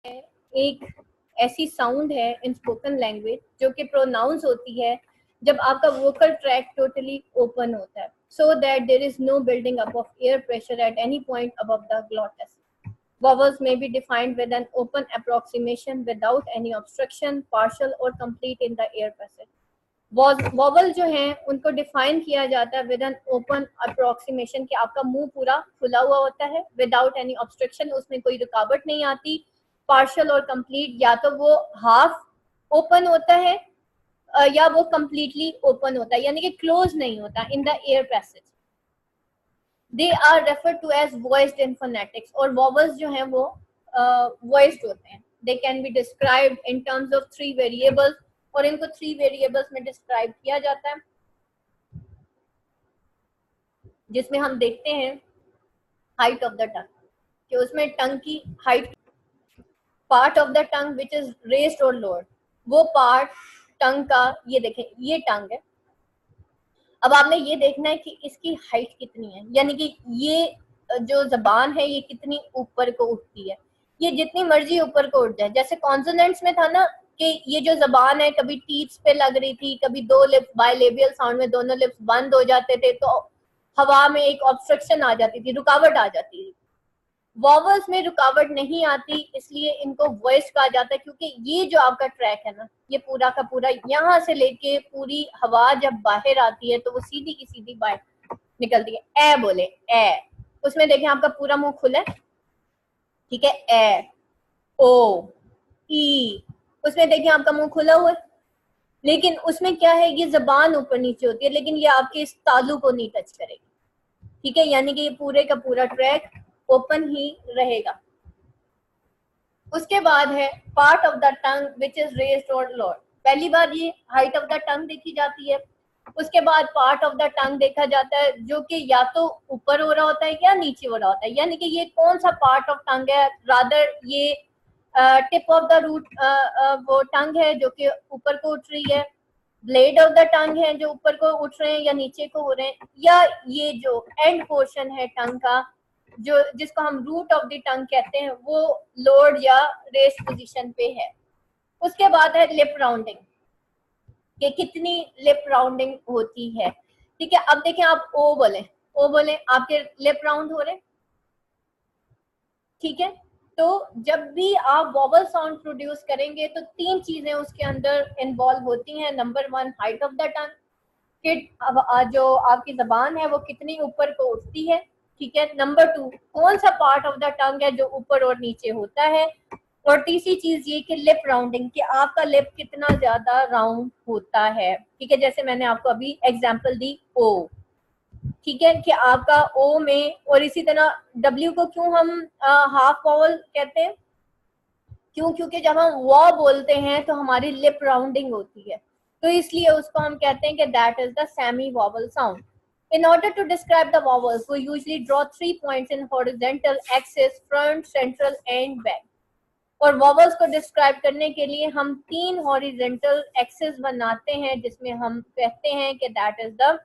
एक ऐसी साउंड है इन स्पोकन लैंग्वेज जो कि प्रोनाउंस होती है जब आपका वोकल ट्रैक टोटली ओपन होता है, so that there is no building up of air pressure at any point above the glottis. Vowels may be defined with an open approximation without any obstruction, partial or complete in the air passage. Vowel जो हैं उनको define किया जाता है with an open approximation कि आपका मुंह पूरा खुला हुआ होता है विदाउट एनी ऑब्स्ट्रक्शन, उसमें कोई रुकावट नहीं आती. पार्शियल और कंप्लीट, या तो वो हाफ ओपन होता है या वो कंप्लीटली ओपन होता है, यानी कि क्लोज नहीं होता in the air passage. They are referred to as voiced in phonetics, और वॉवल्स जो हैं वो वॉइस्ड होते हैं. They can be described in terms of 3 variables, और इनको 3 वेरिएबल्स में डिस्क्राइब किया जाता है, जिसमें हम देखते हैं हाइट ऑफ द टंग, कि उसमें टंग की height, part of the tongue which is raised और लोअर्ड, वो पार्ट टंग का, ये देखें ये टंग है. अब आपने ये देखना है कि इसकी हाइट कितनी है, यानी कि ये जो जबान है ये कितनी ऊपर को उठती है. ये जितनी मर्जी ऊपर को उठ जाए, जैसे कॉन्सोनेंट्स में था ना कि ये जो जबान है कभी टीथ्स पे लग रही थी, कभी 2 लिप्स बायलेबियल साउंड में दोनों लिप्स बंद हो जाते थे, तो हवा में एक ऑब्स्ट्रक्शन आ जाती थी, रुकावट आ जाती थी. वॉवल्स में रुकावट नहीं आती, इसलिए इनको वॉइस कहा जाता है, क्योंकि ये जो आपका ट्रैक है ना, ये पूरा का पूरा यहाँ से लेके पूरी हवा जब बाहर आती है तो वो सीधी की सीधी बाहर निकलती है. ए बोले ए, उसमें देखें आपका पूरा मुंह खुला है, ठीक है. ए ओ ई, उसमें देखिए आपका मुंह खुला हुआ है, लेकिन उसमें क्या है, ये जबान ऊपर नीचे होती है, लेकिन ये आपके इस तालु को नहीं टच करेगी, ठीक है. यानी कि ये पूरे का पूरा ट्रैक ओपन ही रहेगा. उसके बाद है part of the tongue which is raised और लोअर्ड. पहली बार ये हाइट ऑफ द टंग देखी जाती है. उसके बाद पार्ट ऑफ द टंग देखा जाता है जो कि या तो ऊपर हो रहा होता है या नीचे हो रहा होता है, यानी कि ये कौन सा पार्ट ऑफ टंग है. रादर ये टिप ऑफ द रूट वो टंग है जो कि ऊपर को उठ रही है, ब्लेड ऑफ द टंग है जो ऊपर को उठ रहे हैं या नीचे को हो रहे हैं, या ये जो एंड पोर्शन है टंग का जो जिसको हम रूट ऑफ द टंग कहते हैं वो लोअर्ड या रेस्ट पोजीशन पे है. उसके बाद है लिप राउंडिंग, कि कितनी लिप राउंडिंग होती है, ठीक है. अब देखें आप ओ बोले आपके लिप राउंड हो रहे, ठीक है. तो जब भी आप वॉवल साउंड प्रोड्यूस करेंगे तो 3 चीजें उसके अंदर इन्वॉल्व होती हैं. नंबर 1 हाइट ऑफ द टंग, कि जो आपकी जबान है वो कितनी ऊपर को उठती है, ठीक है. नंबर 2 कौन सा पार्ट ऑफ द टंग है जो ऊपर और नीचे होता है, और तीसरी चीज ये कि लिप राउंडिंग, कि आपका लिप कितना ज्यादा राउंड होता है, ठीक है. जैसे मैंने आपको अभी एग्जांपल दी ओ, ठीक है, कि आपका ओ में, और इसी तरह डब्ल्यू को क्यों हम हाफ वॉवल कहते हैं, क्यों, क्योंकि जब हम वो बोलते हैं तो हमारी लिप राउंडिंग होती है, तो इसलिए उसको हम कहते हैं कि that is the semi vowel sound. In order to describe the vowels, we usually draw 3 points in horizontal axis, front, central and back. और वॉवल्स को डिस्क्राइब करने के लिए हम 3 हॉरिजेंटल एक्सिस बनाते हैं, जिसमें हम कहते हैं कि that is the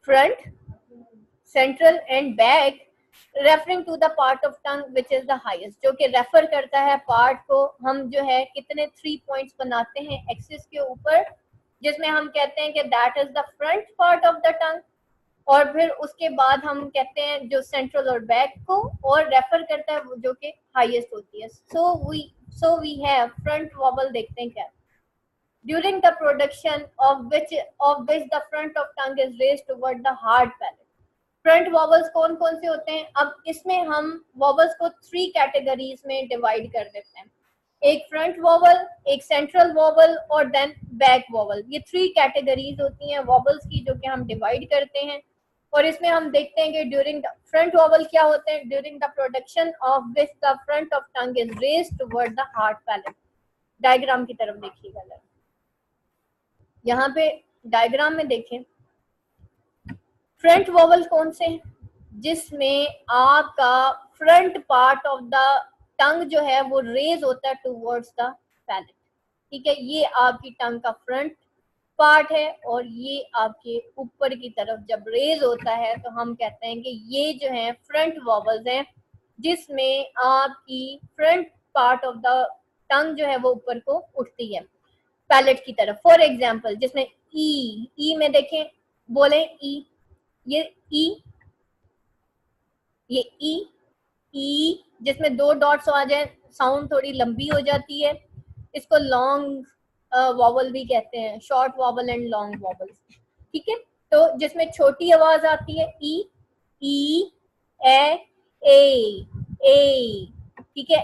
front, central and back, referring to the part of tongue which is the highest, जो कि रेफर करता है पार्ट को. हम जो है कितने 3 पॉइंट्स बनाते हैं एक्सिस के ऊपर, जिसमें हम कहते हैं कि that is the front part of the टंग, और फिर उसके बाद हम कहते हैं जो सेंट्रल और बैक को, और रेफर करता है जो कि हाईएस्ट होती है. So we have front vowel. देखते हैं क्या, during the production of which the front of tongue is raised toward the hard palate. Front vowels कौन कौन से होते हैं, अब इसमें हम वॉवल्स को 3 कैटेगरीज में डिवाइड कर देते हैं. एक फ्रंट वॉवल, एक सेंट्रल वॉवल और देन बैक वॉवल. ये 3 कैटेगरीज होती हैं वॉवल्स की जो कि हम डिवाइड करते हैं. और इसमें हम देखते हैं कि ड्यूरिंग द फ्रंट वॉवल क्या होते हैं, during the production of which the front of tongue is raised toward the hard palette. Diagram की तरफ देखिएगा, यहाँ पे डायग्राम में देखें. फ्रंट वॉवल कौन से हैं, जिसमें आपका फ्रंट पार्ट ऑफ द टंग जो है वो रेज होता है टुवर्ड्स द पैलेट, ठीक है. ये आपकी टंग का फ्रंट पार्ट है, और ये आपके ऊपर की तरफ जब रेज होता है तो हम कहते हैं कि ये जो है फ्रंट वॉवल्स हैं, जिसमें आपकी फ्रंट पार्ट ऑफ द टंग जो है वो ऊपर को उठती है पैलेट की तरफ। फॉर एग्जाम्पल जिसमें ई में देखें, बोले ई, ये ये ई जिसमें 2 डॉट्स आ जाए, साउंड थोड़ी लंबी हो जाती है, इसको लॉन्ग वॉवल भी कहते हैं, short vowel and long vowel. ठीक है, तो जिसमें छोटी आवाज आती है ई ए, ठीक है,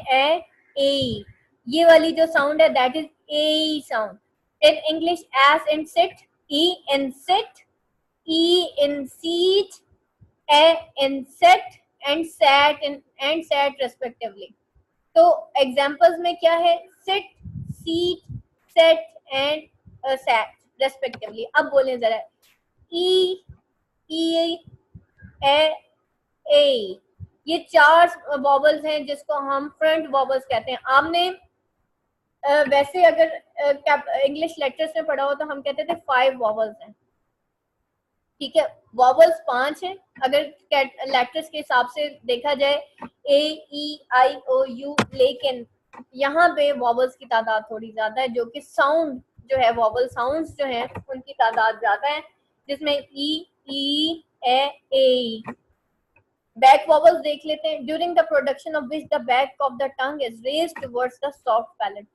ए, ये वाली जो साउंड है that is a sound. In English as in sit, e in sit, e in seat, a in set and sat and sat respectively. तो एग्जांपल्स में क्या है, sit, seat, set and sat respectively. अब बोलें जरा, ई ए, ये 4 vowels हैं जिसको हम फ्रंट वॉवल्स कहते हैं। आपने वैसे अगर इंग्लिश लेटर्स में पढ़ा हो तो हम कहते थे 5 वॉवल्स हैं। ठीक है, वॉवल्स 5 हैं अगर लेटर्स के हिसाब से देखा जाए, ए ई आई ओ यू, लेकिन यहाँ पे वॉवल्स की तादाद थोड़ी ज्यादा है, जो कि साउंड जो है, वॉवल साउंड्स जो हैं उनकी तादाद ज्यादा है, जिसमें ई ए। बैक वॉवल्स देख लेते हैं। During the production of which the back of the tongue is raised towards the soft palate.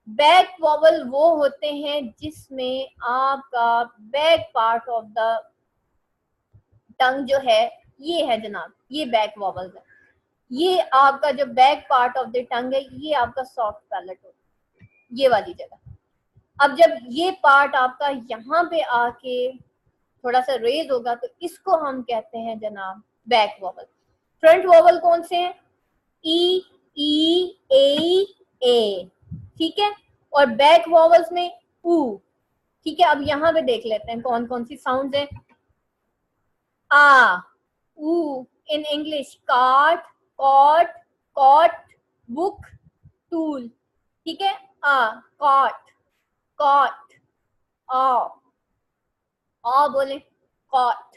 Back vowel वो होते हैं जिसमें आपका बैक पार्ट ऑफ द टंग जो है, ये है जनाब, ये बैक वॉवल्स है। ये आपका जो back part of the tongue है, ये आपका सॉफ्ट पैलेट होता है, ये वाली जगह। अब जब ये पार्ट आपका यहाँ पे आके थोड़ा सा रेज होगा तो इसको हम कहते हैं जनाब बैक वॉवल। फ्रंट वॉवल कौन से हैं, ई ए, ठीक है, और बैक वॉवल्स में ऊ। ठीक है, अब यहाँ पे देख लेते हैं कौन कौन सी साउंड्स हैं। आ, ऊ इन English, cut, cot, caught, book, tool. ठीक है, आ, कॉट, कॉट, आ बोले कॉट,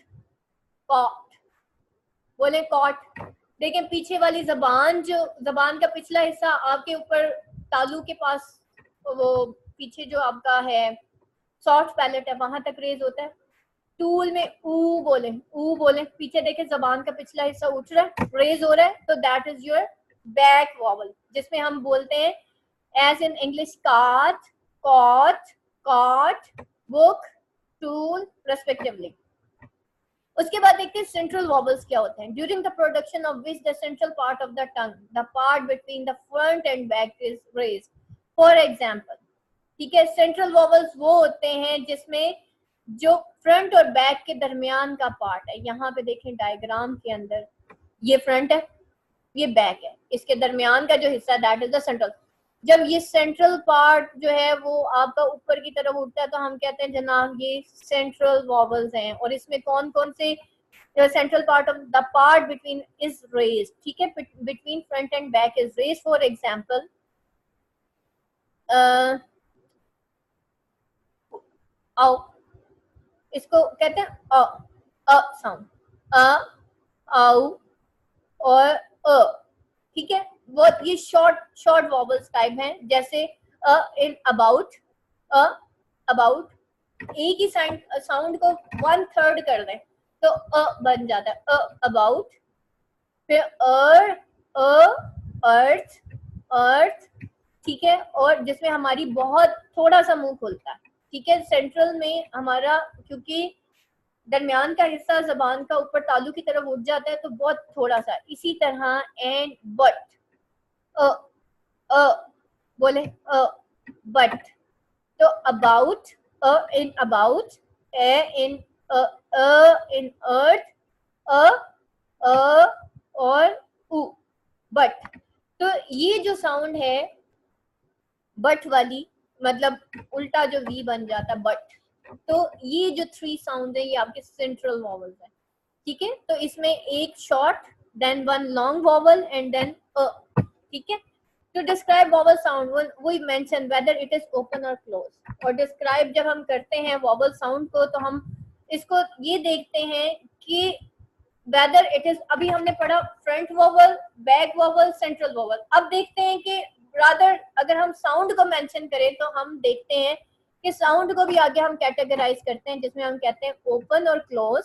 कॉट बोले कॉट। देखें पीछे वाली जबान, जो जबान का पिछला हिस्सा आपके ऊपर तालू के पास, वो पीछे जो आपका है सॉफ्ट पैलेट है, वहां तक रेज होता है। टूल में ऊ बोले, पीछे देखे जबान का पिछला हिस्सा उठ रहा है, रेज हो रहा है, तो that is your back vowel, जिसमें हम बोलते हैं as in English cut, cot, caught, book, tool respectively. उसके बाद देखते हैं सेंट्रल वॉवल्स क्या होते हैं। During the production of which the central part of the tongue, the part between the front and back is raised. For example, ठीक है, central vowels वो होते हैं जिसमें जो फ्रंट और बैक के दरमियान का पार्ट है, यहाँ पे देखें डायग्राम के अंदर, ये फ्रंट है, ये बैक है, इसके दरमियान का जो हिस्सा दैट इज द सेंट्रल। जब ये सेंट्रल पार्ट जो है वो आपका ऊपर की तरफ उठता है तो हम कहते हैं जनाब ये सेंट्रल वॉवल्स हैं। और इसमें कौन कौन से central part of the part between is raised, ठीक है, between front and back is raised. For example आओ, इसको कहते हैं अ साउंड, आउ और अ, ठीक है, वो ये शॉर्ट वॉवल्स टाइप हैं, जैसे इन अबाउट, अबाउट, एक ही साउंड को 1/3 कर दें तो बन जाता है अबाउट। फिर अर्थ, अर्थ, ठीक है, और जिसमें हमारी बहुत थोड़ा सा मुंह खुलता है, ठीक है, सेंट्रल में हमारा क्योंकि दरमियान का हिस्सा जबान का ऊपर तालू की तरफ उठ जाता है तो बहुत थोड़ा सा। इसी तरह एंड बट, बोले बट, तो अबाउट, इन अबाउट, इन इन अर्थ, और उ, बट। तो ये जो साउंड है बट वाली, मतलब उल्टा जो वी बन जाता है बट, तो ये जो 3 साउंड है ये आपके सेंट्रल वॉवल्स है। ठीक है, तो इसमें एक short, then 1 long vowel and then ठीक है। To describe vowel sound we mention whether it is open और क्लोज। और डिस्क्राइब जब हम करते हैं वॉवल साउंड को तो हम इसको ये देखते हैं कि whether it is, अभी हमने पढ़ा front vowel, back vowel, central vowel. अब देखते हैं कि रादर अगर हम साउंड को मेंशन करें तो हम देखते हैं कि साउंड को भी आगे हम कैटेगराइज करते हैं, जिसमें हम कहते हैं ओपन और क्लोज,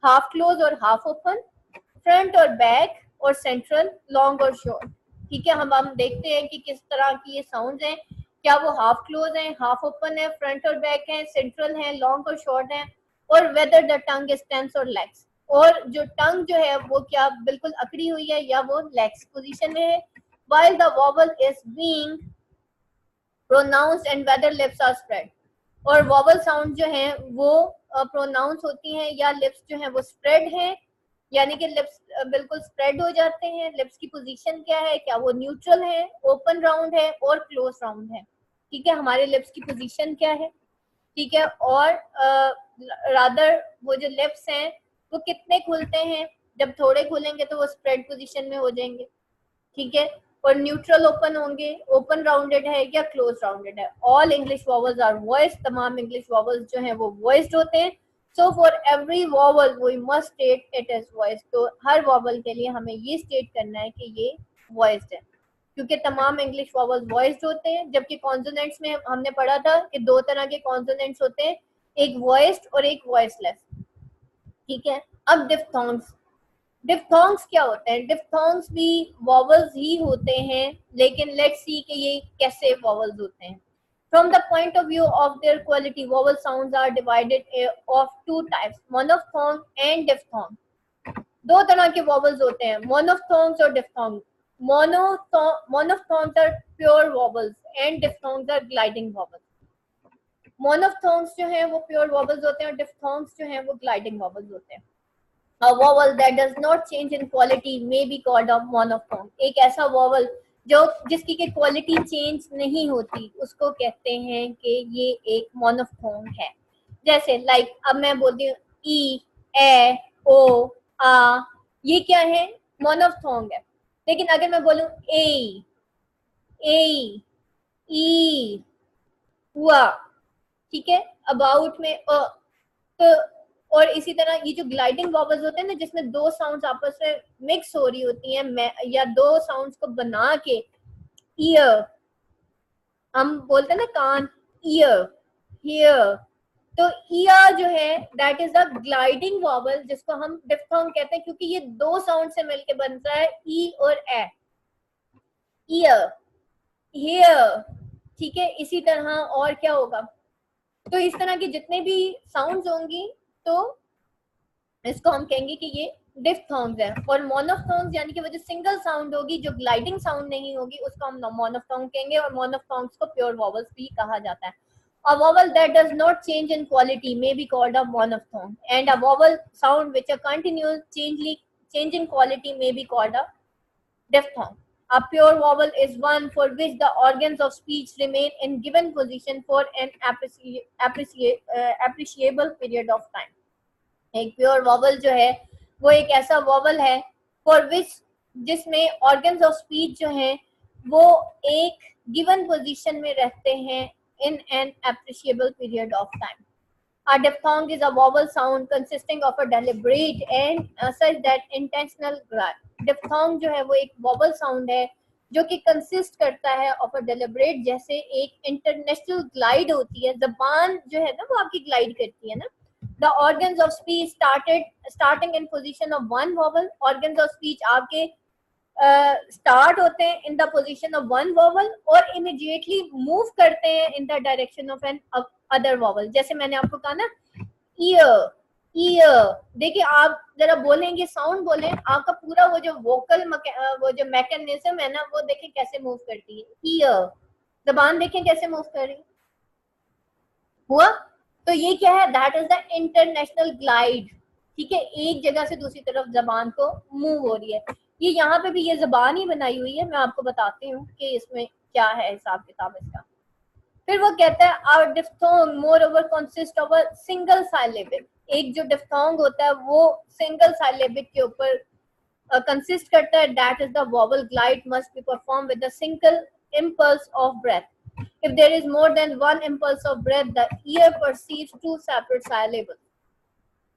हाफ क्लोज और हाफ ओपन, फ्रंट और बैक और सेंट्रल, लॉन्ग और शॉर्ट। ठीक है, हम देखते हैं कि किस तरह की ये साउंड्स हैं, क्या वो हाफ क्लोज हैं, हाफ ओपन है, फ्रंट और बैक है, सेंट्रल है, लॉन्ग और शॉर्ट है, और whether the tongue is tense और लेग्स, और जो टंग जो है वो क्या बिल्कुल अकड़ी हुई है या वो लेग्स पोजीशन में है, while the vowel is being pronounced and whether lips are spread। और वॉवल साउंड जो है वो प्रोनाउंस होती हैं या लिप्स जो है वो स्प्रेड हैं, यानी कि लिप्स बिल्कुल स्प्रेड हो जाते हैं। लिप्स की पोजीशन क्या है, क्या वो न्यूट्रल है, ओपन राउंड है और क्लोज राउंड है। ठीक है, हमारे लिप्स की पोजीशन क्या है। ठीक है, और रादर वो जो लिप्स हैं वो कितने खुलते हैं, जब थोड़े खुलेंगे तो वो स्प्रेड पोजीशन में हो जाएंगे। ठीक है, और न्यूट्रल ओपन होंगे, ओपन राउंडेड है या क्लोज राउंडेड है। All English vowels are voice, तमाम इंग्लिश वॉवल्स जो हैं वो वॉइस्ड होते हैं। So for every vowel we must state it is voice, तो हर वॉवल के लिए हमें ये स्टेट करना है कि ये वॉइस्ड है, क्योंकि तमाम इंग्लिश वॉवल्स वॉइस्ड होते हैं। जबकि कॉन्सोनेंट्स में हमने पढ़ा था कि दो तरह के कॉन्सोनेंट्स होते हैं, एक वॉइस्ड और एक वॉइसलेस। ठीक है, अब डिफ्थोंग्स, डिफ्थोंग्स क्या होते हैं। डिफ्थोंग्स भी वॉवल्स ही होते हैं, लेकिन लेट्स सी कि ये कैसे वॉवल्स होते हैं। From the point of view of their quality, vowel sounds are divided of two types, monophthong and diphthong। दो तरह के वॉवल्स होते हैं, मोनोफ्थोंग्स और diphthong. Monophthongs are pure vowels and diphthongs are gliding vowels. Monophthongs जो हैं वो pure vowels होते हैं और डिफ्थोंग्स जो हैं वो ग्लाइडिंग वॉवल्स होते हैं। A vowel that does not change in quality may be called a monophthong। एक ऐसा वॉवल जो जिसकी की क्वालिटी चेंज नहीं होती उसको कहते हैं कि ये एक मोनोफ्थोंग है। जैसे लाइक अब मैं बोलती हूँ ई, ए, ओ, आ, ये क्या है, मोनोफ्थोंग है। लेकिन अगर मैं बोलूँ ए, ई, हुआ, ठीक है, अबाउट में तो, और इसी तरह ये जो ग्लाइडिंग वॉवल्स होते हैं ना, जिसमें दो साउंड्स आपस में मिक्स हो रही होती हैं या दो साउंड्स को बना के, ईयर, हम बोलते हैं ना कान, ईयर, हियर, तो ईयर जो है that is a gliding vowel, जिसको हम डिफ्थोंग कहते हैं, क्योंकि ये दो साउंड से मिलके बनता है ई और ए, ईयर, हियर। ठीक है, इसी तरह और क्या होगा, तो इस तरह की जितने भी साउंड्स होंगी तो इसको हम कहेंगे कि ये डिफ्थोंग्स है। और मोनोफ्थोंग्स यानी कि वो जो सिंगल साउंड होगी, जो ग्लाइडिंग साउंड नहीं होगी, उसको हम मोनोफ्थोंग कहेंगे। और मोनोफ्थोंग्स को प्योर वॉवल्स भी कहा जाता है। A vowel that does not change in quality may be called a monophthong, and a vowel sound which a continuous change in quality may be called a diphthong। A pure vowel is one for which the organs of speech remain in given position for an appreciable period of time। एक pure vowel जो है वो एक ऐसा vowel है for which जिसमें organs of speech जो हैं वो एक गिवन पोजीशन में रहते हैं in an appreciable period of time। A diphthong is a vowel sound consisting of a deliberate and such that intentional glide। diphthong जो है वो एक vowel sound है जो कि consist करता है of a deliberate, जैसे एक international glide होती है, जबान जो है ना वो आपकी glide करती है ना। The organs of speech starting in position of one vowel। organs of speech आपके स्टार्ट होते हैं in the position of one vowel और इमीडिएटली मूव करते हैं in the direction of another vowel. जैसे मैंने आपको कहा ना, ईयर, ईयर, देखिए आप जरा बोलेंगे, साउंड बोलें, आपका पूरा वो जो वोकल वो जो मैकेनिज्म है ना वो देखें कैसे मूव करती है। ईयर, जबान देखें कैसे मूव कर रही हुआ, तो ये क्या है, that is the international glide. ठीक है, एक जगह से दूसरी तरफ जबान को मूव हो रही है। ये यहाँ पे भी ये जबान ही बनाई हुई है, मैं आपको बताती हूँ कि इसमें क्या है हिसाब किताब इसका। फिर वो कहता है our diphthong moreover consist of a single syllabic. एक जो डिफ्थोंग होता है वो सिंगल साइलेबिक के ऊपर कंसिस्ट करता है। That is the vowel glide must be perform with a single impulse of breath। If there is more than one impulse of breath, the ear perceives two separate syllables।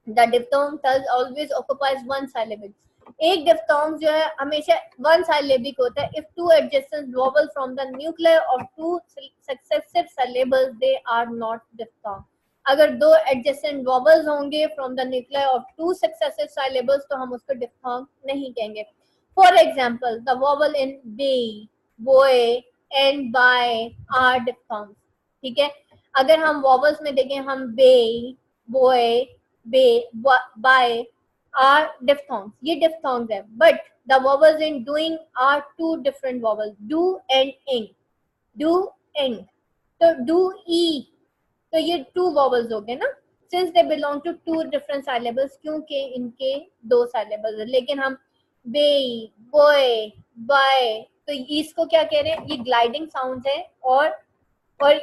The diphthong thus always occupies one syllable. एक diphthong जो है हमेशा one syllabic होता है. If two adjacent vowels from the nuclei of two successive syllables, they are not diphthong. अगर दो adjacent vowels होंगे from the nuclei of two successive syllables तो हम उसको diphthong नहीं कहेंगे. For example, the vowel in bay, boy and by are diphthongs. ठीक है, अगर हम vowels में देखें हम bay, boy, by are diphthongs. ये diphthongs है, but the vowels in doing are two different vowels, do and ing. Do ing. तो do e, तो ये two vowels हो गए ना, since they belong to two different syllables, क्योंकि इनके दो syllables है. लेकिन हम bay, boy, by, तो इसको क्या कह रहे हैं, ये gliding sounds है. और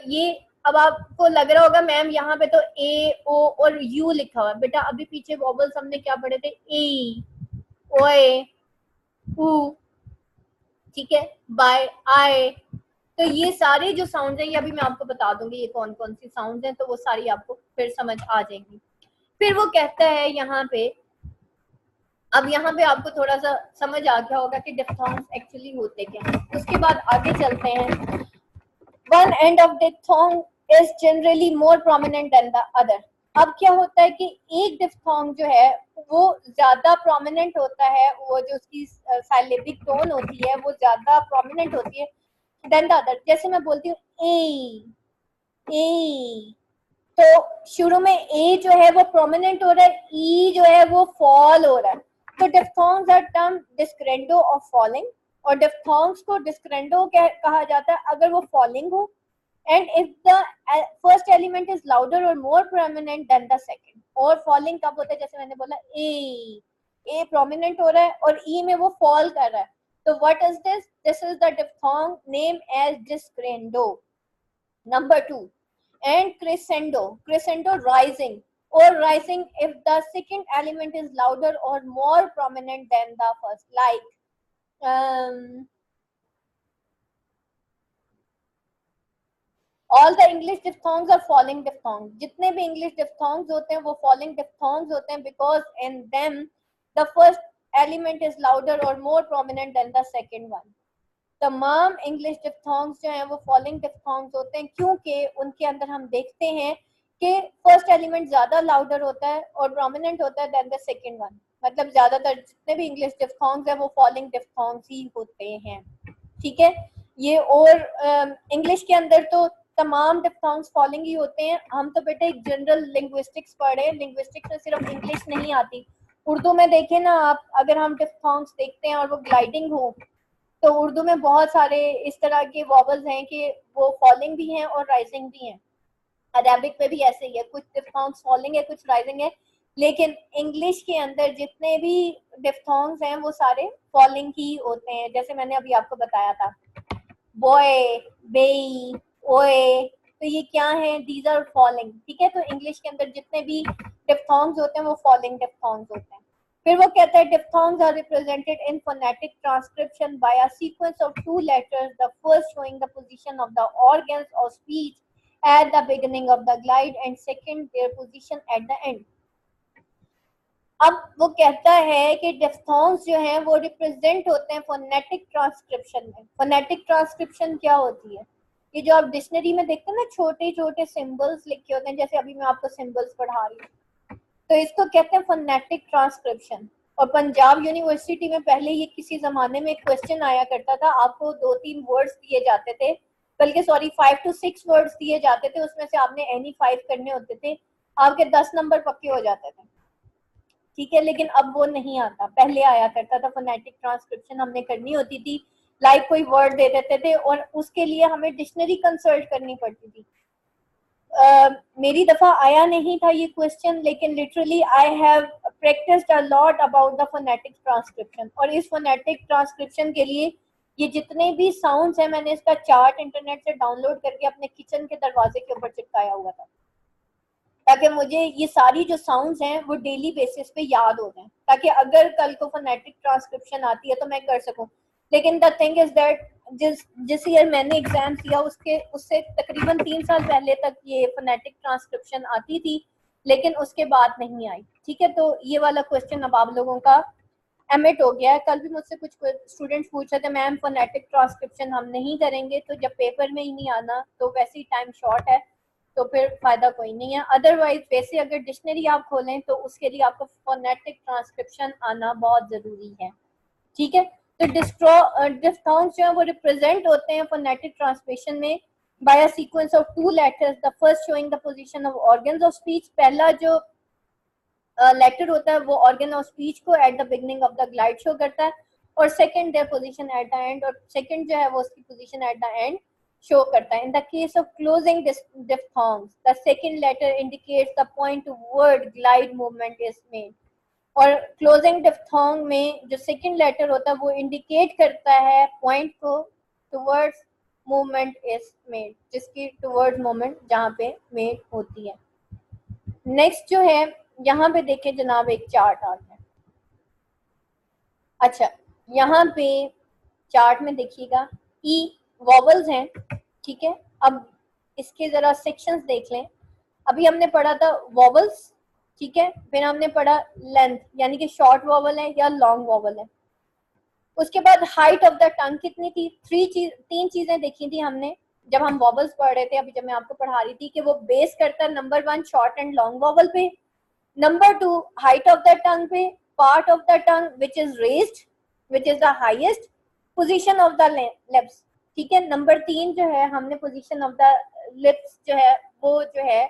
ये अब आपको लग रहा होगा मैम यहाँ पे तो ए ओ और यू लिखा हुआ है. बेटा अभी पीछे वॉबल्स हमने क्या पढ़े थे, ए, ओए, ऊ, ठीक है, बाय, आए. तो ये सारे जो साउंड हैं ये अभी मैं आपको बता दूंगी ये कौन कौन सी साउंड हैं, तो वो सारी आपको फिर समझ आ जाएंगी. फिर वो कहता है यहाँ पे, अब यहाँ पे आपको थोड़ा सा समझ आ गया होगा कि डिफ्थॉन्ग्स एक्चुअली होते क्या हैं. उसके बाद आगे चलते हैं. One end of diphthong is generally more prominent than the other. अब क्या होता है कि एक डिफ्थॉन्ग जो है वो ज्यादा प्रोमिनेंट होता है, वो जो उसकी साइलेबिक टोन होती है वो ज्यादा प्रोमिनेंट होती है देन द अदर. जैसे मैं बोलती हूँ ए, तो शुरू में ए जो है वो प्रोमिनेंट हो रहा है, ई जो है वो फॉल हो रहा है. तो डिफ्थॉन्ग्स आर टर्म डिस्क्रेंडो ऑफ फॉलिंग, और डिफ्थॉन्ग्स को डिस्क्रेंडो कहा जाता है अगर वो फॉलिंग हो, and if the first element is louder or more prominent than the second. और falling कब होता है, जैसे मैंने बोला a prominent हो रहा है और e में वो fall कर रहा है. तो what is this? This is the diphthong name as discrescendo. Number 2, and crescendo rising, or rising if the second element is louder or more prominent than the first, like all the English diphthongs are falling diphthongs. जितने भी English diphthongs होते हैं वो falling diphthongs होते हैं, because in them the first element is louder or more prominent than the second one. तमाम English diphthongs जो हैं वो falling diphthongs होते हैं, क्योंकि उनके अंदर हम देखते हैं कि first element ज्यादा louder होता है और prominent होता है than the second one. मतलब ज्यादातर जितने भी English diphthongs हैं वो falling diphthongs ही होते हैं. ठीक है ये. और English के अंदर तो तमाम डिफ्थॉन्ग्स फॉलिंग ही होते हैं. हम तो बेटा एक जनरल लिंग्विस्टिक्स पढ़े, लिंग्विस्टिक्स में सिर्फ इंग्लिश नहीं आती, उर्दू में देखें ना आप, अगर हम डिफ्थॉन्ग्स देखते हैं और वो ग्लाइडिंग हो तो उर्दू में बहुत सारे इस तरह के वॉवल्स हैं कि वो फॉलिंग भी हैं और राइजिंग भी हैं. अरेबिक में भी ऐसे ही है, कुछ डिफ्थॉन्ग्स फॉलिंग है कुछ राइजिंग है, लेकिन इंग्लिश के अंदर जितने भी डिफ्थॉन्ग्स हैं वो सारे फॉलिंग ही होते हैं. जैसे मैंने अभी आपको बताया था बॉय, बेई, ओए, तो ये क्या है, दीज आर फॉलिंग. ठीक है, तो इंग्लिश के अंदर जितने भी डिफ्थॉन्ग्स होते हैं वो फॉलिंग डिफ्थॉन्ग्स होते हैं. फिर वो कहता है diphthongs are represented in phonetic transcription by a sequence of two letters, the first showing the position of the organs of speech at the beginning of the glide and second their position at the end. अब वो कहता है कि डिफ्थॉन्ग्स जो हैं वो represent होते हैं फोनेटिक ट्रांसक्रिप्शन में. फोनेटिक ट्रांसक्रिप्शन क्या होती है, ये जो आप डिक्शनरी में देखते हैं ना छोटे छोटे सिंबल्स लिखे होते हैं, जैसे अभी मैं आपको सिंबल्स पढ़ा रही हूँ, तो इसको कहते हैं फोनेटिक ट्रांसक्रिप्शन. और पंजाब यूनिवर्सिटी में पहले ये किसी जमाने में क्वेश्चन आया करता था, आपको 2-3 वर्ड्स दिए जाते थे, बल्कि सॉरी 5 to 6 वर्ड्स दिए जाते थे, उसमें से आपने एनी 5 करने होते थे, आपके 10 नंबर पक्के हो जाते थे. ठीक है, लेकिन अब वो नहीं आता, पहले आया करता था. फोनेटिक ट्रांसक्रिप्शन हमने करनी होती थी, लाइक कोई वर्ड दे देते थे और उसके लिए हमें डिक्शनरी कंसल्ट करनी पड़ती थी. मेरी दफा आया नहीं था ये क्वेश्चन, लेकिन literally I have practised a lot about the phonetic transcription. और इस फोनेटिक ट्रांसक्रिप्शन के लिए ये जितने भी साउंड्स हैं मैंने इसका चार्ट इंटरनेट से डाउनलोड करके अपने किचन के दरवाजे के ऊपर चिपकाया हुआ था, ताकि मुझे ये सारी जो साउंड्स हैं वो डेली बेसिस पे याद हो जाएं, ताकि अगर कल को फोनेटिक ट्रांसक्रिप्शन आती है तो मैं कर सकूं. लेकिन द थिंग इज दैट जिस ईयर मैंने एग्जाम दिया उससे तकरीबन 3 साल पहले तक ये फोनेटिक ट्रांसक्रिप्शन आती थी, लेकिन उसके बाद नहीं आई. ठीक है, तो ये वाला क्वेश्चन अब आप लोगों का एमिट हो गया है। कल भी मुझसे कुछ स्टूडेंट्स पूछ रहे थे मैम फोनेटिक ट्रांसक्रिप्शन हम नहीं करेंगे, तो जब पेपर में ही नहीं आना तो वैसे ही टाइम शॉर्ट है, तो फिर फायदा कोई नहीं है। अदरवाइज वैसे अगर डिक्शनरी आप खोलें तो उसके लिए आपको फोनेटिक ट्रांसक्रिप्शन आना बहुत जरूरी है, ठीक है। तो डिफ्थोंग्स जो है वो रिप्रेजेंट होते हैं फोनेटिक ट्रांसमिशन में by a sequence of two letters, the first showing the position of organs of speech. पहला जो लेटर होता है वो ऑर्गन ऑफ स्पीच को at the beginning of the glide show करता है, और second their position at the end, और सेकंड जो है वो उसकी position at the end show करता है। In the case of closing diphthongs, the second letter indicates the point toward glide movement is made. और क्लोजिंग डिफ्थोंग में जो सेकंड लेटर होता है वो इंडिकेट करता है पॉइंट को टुवर्ड्स मूवमेंट इज मेड, जिसकी टुवर्ड्स मूवमेंट जहाँ पे मेड होती है। नेक्स्ट जो है यहाँ पे देखें जनाब, एक चार्ट आ गया। अच्छा, यहाँ पे चार्ट में देखिएगा ई वॉवल्स हैं, ठीक है। अब इसके जरा सेक्शंस देख लें। अभी हमने पढ़ा था वॉवल्स, ठीक है, फिर हमने पढ़ा लेंथ यानी कि शॉर्ट वॉवल है या लॉन्ग वॉवल है। उसके बाद हाइट ऑफ द टंग कितनी थी, तीन चीजें देखी थी हमने जब हम वॉवल्स पढ़ रहे थे। अभी जब मैं आपको पढ़ा रही थी कि वो बेस करता है number 1 short and long vowel पे, number 2 height of the tongue पे, part of the tongue which is raised which is the highest, position of the lips, ठीक है। नंबर 3 जो है हमने पोजीशन ऑफ द लिप्स जो है वो जो है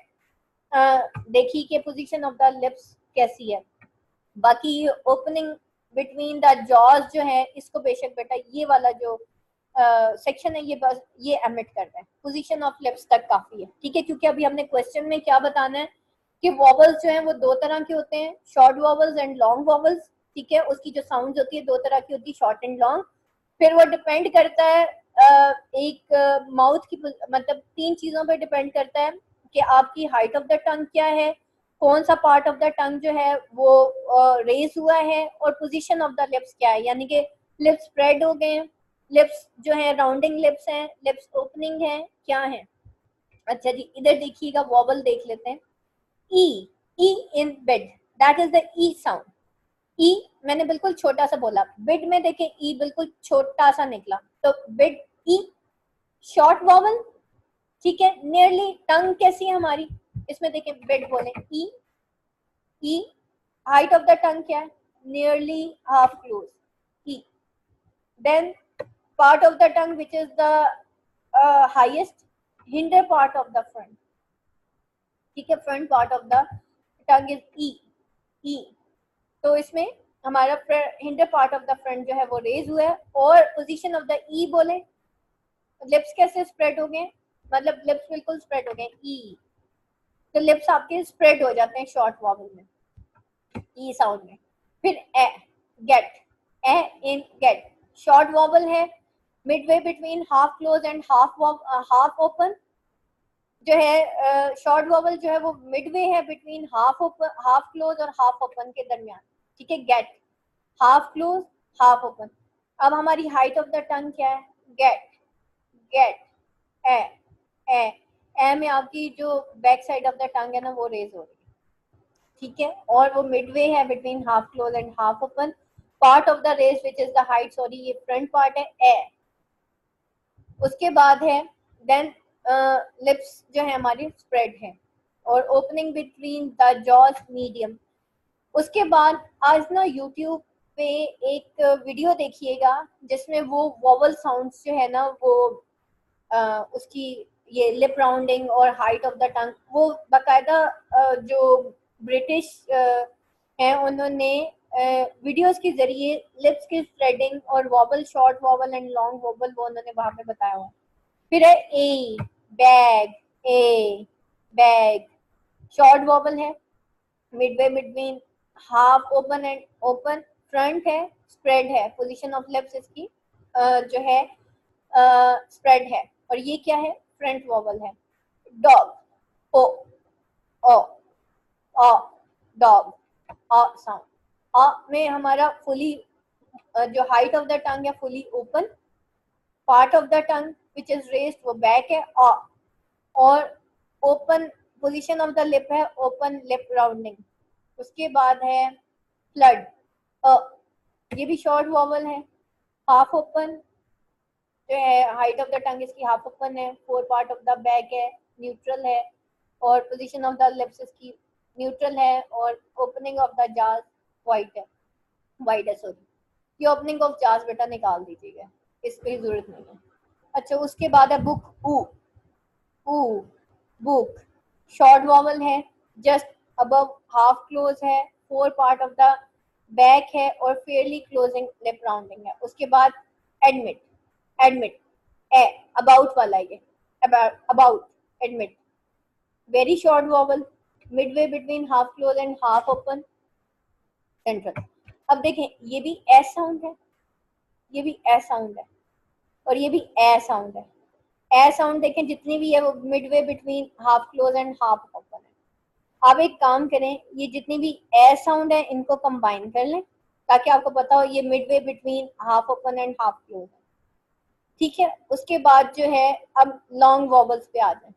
देखी कि पोजीशन ऑफ द लिप्स कैसी है। बाकी ओपनिंग बिटवीन द जॉज जो है इसको बेशक बेटा ये वाला जो सेक्शन है ये बस ये एमिट कर रहा है, पोजीशन ऑफ लिप्स तक काफी है, ठीक है। क्योंकि अभी हमने क्वेश्चन में क्या बताना है कि वॉवल्स जो हैं वो दो तरह के होते हैं, short vowels and long vowels, ठीक है। उसकी जो साउंड होती है दो तरह की होती है, शॉर्ट एंड लॉन्ग। फिर वो डिपेंड करता है एक माउथ की, मतलब 3 चीजों पे डिपेंड करता है कि आपकी हाइट ऑफ द टंग क्या है, कौन सा पार्ट ऑफ द टंग जो है वो रेज हुआ है, और पोजीशन ऑफ द लिप्स क्या है, यानी कि लिप्स स्प्रेड हो गए हैं, लिप्स जो है राउंडिंग लिप्स हैं, लिप्स ओपनिंग है, क्या है। अच्छा जी, इधर देखिएगा वॉवल देख लेते हैं। E, E in bed, that is the E sound. E मैंने बिल्कुल छोटा सा बोला, बेड में देखें ई बिल्कुल छोटा सा निकला, तो बेड ई शॉर्ट वॉवल, ठीक है। नियरली टंग कैसी है हमारी, इसमें देखें बेड बोले E, E height of the tongue क्या है, nearly half close E. Then part of the tongue which is the highest, hinder part of the front, ठीक है। Front part of the tongue is E, E. तो इसमें हमारा hinder part of the front जो है वो raise हुआ है, और पोजीशन ऑफ द ई बोले, लिप्स कैसे स्प्रेड हो गए, मतलब लिप्स बिल्कुल स्प्रेड हो गए ई, तो लिप्स आपके स्प्रेड हो जाते हैं शॉर्ट वॉवल में, ई साउंड में। फिर ए, गेट, ए इन गेट शॉर्ट वॉवल है, midway between half close and half open, जो है शॉर्ट वॉवल जो है वो मिडवे है between half open, half close और हाफ ओपन के दरमियान, ठीक है। Gate half close half open. अब हमारी हाइट ऑफ द टंग क्या है, गेट, गेट ए, ए, ए में आपकी जो back side of the tongue है ना वो रेज हो रही है, ठीक है। और वो मिडवे है between half close and half open, part of the raise which is the height, sorry ये फ्रंट पार्ट है ए। उसके बाद है देन लिप्स जो है हमारी स्प्रेड है, और opening between the jaws medium. उसके बाद आज ना यूट्यूब पे एक वीडियो देखिएगा जिसमें वो वॉवल साउंड्स जो है ना वो उसकी ये लिप राउंडिंग और हाइट ऑफ द टंग, वो बाकायदा जो ब्रिटिश हैं उन्होंने वीडियोस के जरिए लिप्स की स्प्रेडिंग और vowel, short vowel and long vowel वो उन्होंने वहां पे बताया हुआ। फिर है A, bag, A bag short vowel है, midway between half open and open, front है, स्प्रेड है, पोजीशन ऑफ लिप्स इसकी जो है स्प्रेड है, और ये क्या है, फ्रंट वॉवल है। Dog, O, O, O, dog, a sound, अ में हमारा फुली जो हाइट ऑफ द टंग है fully open, part of the tongue which is raised वो बैक है अ, और open position of the lip है ओपन लिप राउंडिंग, उसके बाद है फ्लड, ये भी शॉर्ट वॉवल है। हाफ ओपन जो है, हाइट ऑफ द टंग इसकी हाफ ओपन है, four part of the back है, न्यूट्रल है, और पोजीशन ऑफ द लिप्स इसकी न्यूट्रल है, और ओपनिंग ऑफ द जाज वाइट है, वाइट है सॉरी। ये ओपनिंग ऑफ जाज बेटा निकाल दीजिएगा, इस पे जरूरत नहीं है। अच्छा, उसके बाद है बुक, ऊ, बुक शॉर्ट वॉवल है, जस्ट अबव हाफ क्लोज है, four part of the back है, और फेयरली क्लोजिंग लिप राउंडिंग है। उसके बाद एडमिट, एडमिट ए अबाउट वाला है ये, about admit, very short vowel, Midway between half close and half open, central. अब देखें, ये भी एस साउंड है, ये भी एस साउंड है, और ये भी ए साउंड है। ए साउंड देखें जितनी भी है वो Midway between half close and half open है। आप एक काम करें, ये जितनी भी ए साउंड है इनको कंबाइन कर लें, ताकि आपको पता हो ये Midway between half open and half close है। ठीक है, उसके बाद जो है, अब लॉन्ग वॉवल्स पे आ जाए।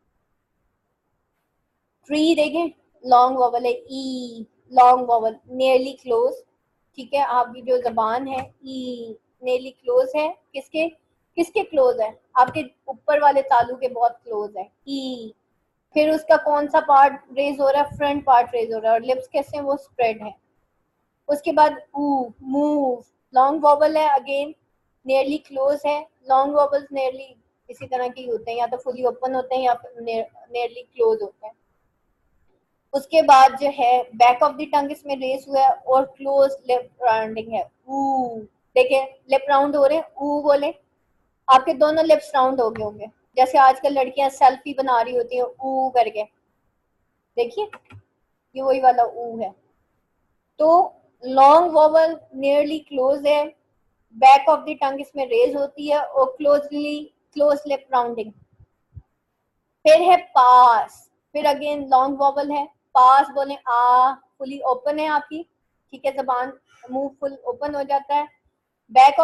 ट्री देखें, लॉन्ग वॉवल है, ई लॉन्ग वॉवल, नियरली क्लोज। ठीक है, आपकी जो जबान है ई नियरली क्लोज है, किसके किसके क्लोज है, आपके ऊपर वाले तालू के बहुत क्लोज है, ई। फिर उसका कौन सा पार्ट रेज हो रहा है, फ्रंट पार्ट रेज हो रहा है, और लिप्स कैसे हैं वो स्प्रेड है। उसके बाद ऊ, मूव, लॉन्ग वॉवल है, अगेन नियरली क्लोज है। लॉन्ग वॉवल्स नियरली इसी तरह के होते हैं, या तो फुली ओपन होते हैं या फिर नियरली क्लोज होते हैं। उसके बाद जो है बैक ऑफ द टंग इसमें रेस हुआ है, और क्लोज लिप राउंडिंग है, ऊ। देखिए लिप राउंड हो रहे हैं, ऊ बोले, आपके दोनों लिप्स राउंड हो गए होंगे, जैसे आजकल लड़कियां सेल्फी बना रही होती हैं ऊ करके, देखिए ये वही वाला ऊ है। तो लॉन्ग वॉवल नियरली क्लोज है, बैक ऑफ द टंग इसमें रेज होती है, और क्लोज लिप राउंडिंग। फिर है पास, फिर अगेन लॉन्ग वॉवल है, पास बोले आ, फुली ओपन है आपकी, ठीक है, जबान मुंह फुल ओपन हो जाता है, back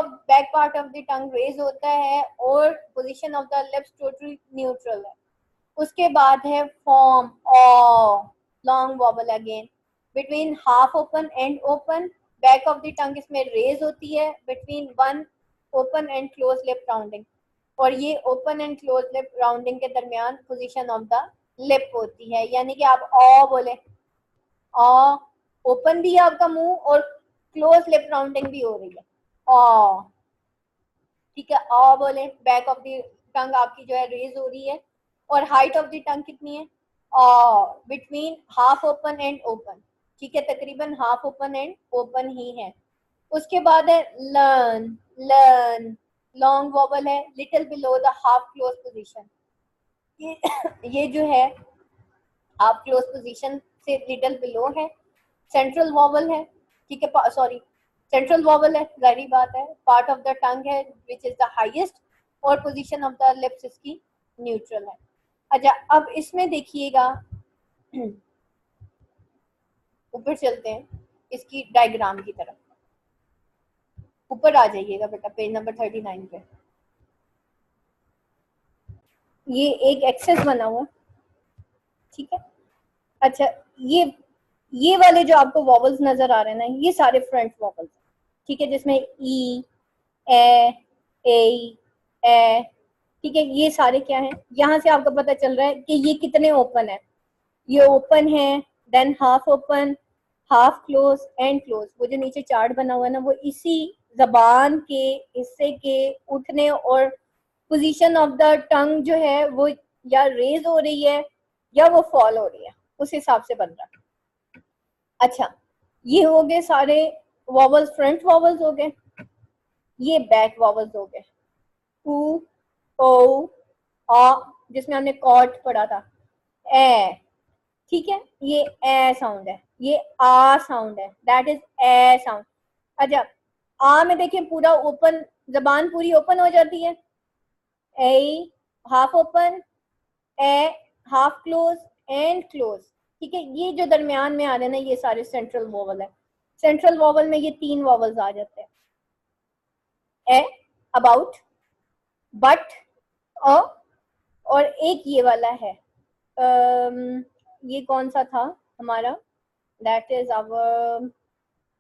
part of the tongue raise होता है, और position of the lips totally neutral है। उसके बाद है form, O long vowel again, between half open and open, back of the tongue इसमें रेज होती है, between one open and close lip rounding, और ये open and close lip rounding के दरमियान पोजीशन ऑफ द लिप होती है। यानी कि आप ओ बोले, ओ, ओपन भी है आपका मुंह, और क्लोज लिप राउंडिंग भी हो रही है, ओ। ठीक है, ओ बोले, बैक ऑफ द टंग आपकी जो है रेज हो रही है, और हाइट ऑफ द टंग कितनी है, between half open and open, ठीक है, तकरीबन हाफ ओपन एंड ओपन ही है। उसके बाद है लर्न, लर्न लॉन्ग वॉवल है, little below the half close position, ये जो है हाफ क्लोज पोजीशन से लिटिल बिलो है, सेंट्रल वॉवल है, ठीक है, सॉरी सेंट्रल वॉवल है, जाहिर बात है, पार्ट ऑफ द टंग है विच इज द हाईएस्ट, और पोजीशन ऑफ द लिप्स इसकी न्यूट्रल है। अच्छा, अब इसमें देखिएगा, ऊपर चलते हैं इसकी डायग्राम की तरफ, ऊपर आ जाइएगा बेटा पेज नंबर 39 पे। ये एक एक्सेस बना हुआ, ठीक है। अच्छा, ये वाले जो आपको वॉवल्स नजर आ रहे हैं ना, ये सारे फ्रंट वॉवल्स, ठीक है, जिसमें ई, ए, ठीक है, ये सारे क्या हैं, यहाँ से आपको पता चल रहा है कि ये कितने ओपन है, ये ओपन है, than half open, half close and close. वो जो नीचे चार्ट बना हुआ है ना, वो इसी जबान के हिस्से के उठने और पोजीशन ऑफ द टंग जो है वो या रेज हो रही है या वो फॉल हो रही है, उस हिसाब से बन रहा है। अच्छा, ये हो गए सारे वॉवल्स, फ्रंट वॉवल्स हो गए, ये बैक वॉवल्स हो गए, ऊ, ओ, आ, जिसमें हमने कॉट पढ़ा था, ए, ठीक है, ये ए साउंड है, ये आ साउंड है, दैट इज ए साउंड। अच्छा, आ में देखिए पूरा ओपन, जबान पूरी ओपन हो जाती है, a half open, a half close and close, ठीक है। ये जो दरमियान में आ रहे हैं ना, ये सारे सेंट्रल वॉवल है। सेंट्रल वॉवल में ये तीन वॉवल्स आ जाते हैं, ए, अबाउट, बट, और एक ये वाला है, ये कौन सा था हमारा, दैट इज आवर,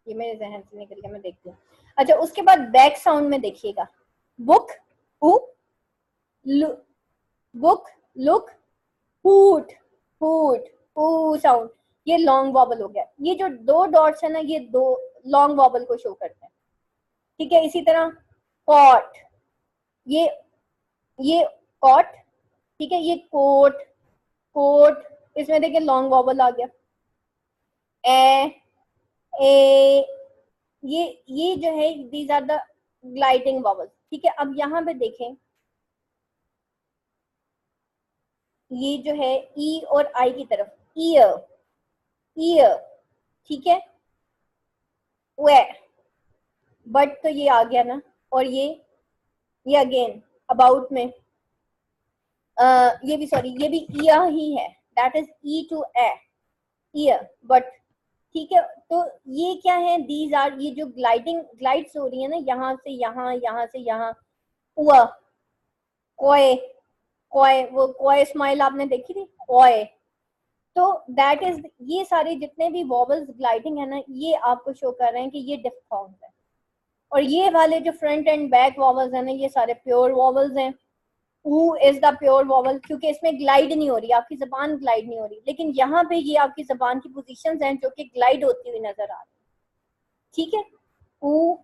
ये मेरे जहन से निकल गया, मैं देखती हूँ। अच्छा, उसके बाद बैक साउंड में देखिएगा, बुक, उ, बुक, लुक, हूट, हूट, ऊ साउंड, ये लॉन्ग वॉबल हो गया। ये जो दो डॉट्स है ना, ये दो लॉन्ग वॉबल को शो करते हैं, ठीक है। इसी तरह कॉट, ये कॉट, ठीक है। ये कोट, कोट, इसमें देखिए लॉन्ग वॉबल आ गया। ए, ये जो है these are the gliding vowel, ठीक है। अब यहाँ पे देखें, ये जो है ई और आई की तरफ, ईयर, ईयर, ठीक है। वे, बट तो ये आ गया ना, और ये अगेन अबाउट में ये भी सॉरी, ये भी ईयर ही है, that is E to A, ear, but ठीक है। तो ये क्या है, दीज आर, ये जो ग्लाइड्स हो रही है ना, यहाँ से यहाँ, यहाँ से यहाँ, हुआ, कोय, कोय, वो कोय स्माइल आपने देखी थी, कोय। तो दैट इज, ये सारे जितने भी वॉवल्स ग्लाइडिंग है ना, ये आपको शो कर रहे हैं कि ये डिफ्थॉन्ग्स है। और ये वाले जो फ्रंट एंड बैक वॉवल्स है ना, ये सारे प्योर वॉवल्स हैं। ऊ इज द प्योर वॉवल, क्योंकि इसमें ग्लाइड नहीं हो रही, आपकी जबान ग्लाइड नहीं हो रही, लेकिन यहाँ पे ये आपकी जबान की पोजीशंस हैं जो कि ग्लाइड होती हुई नजर आ रही है, ठीक है। ऊ,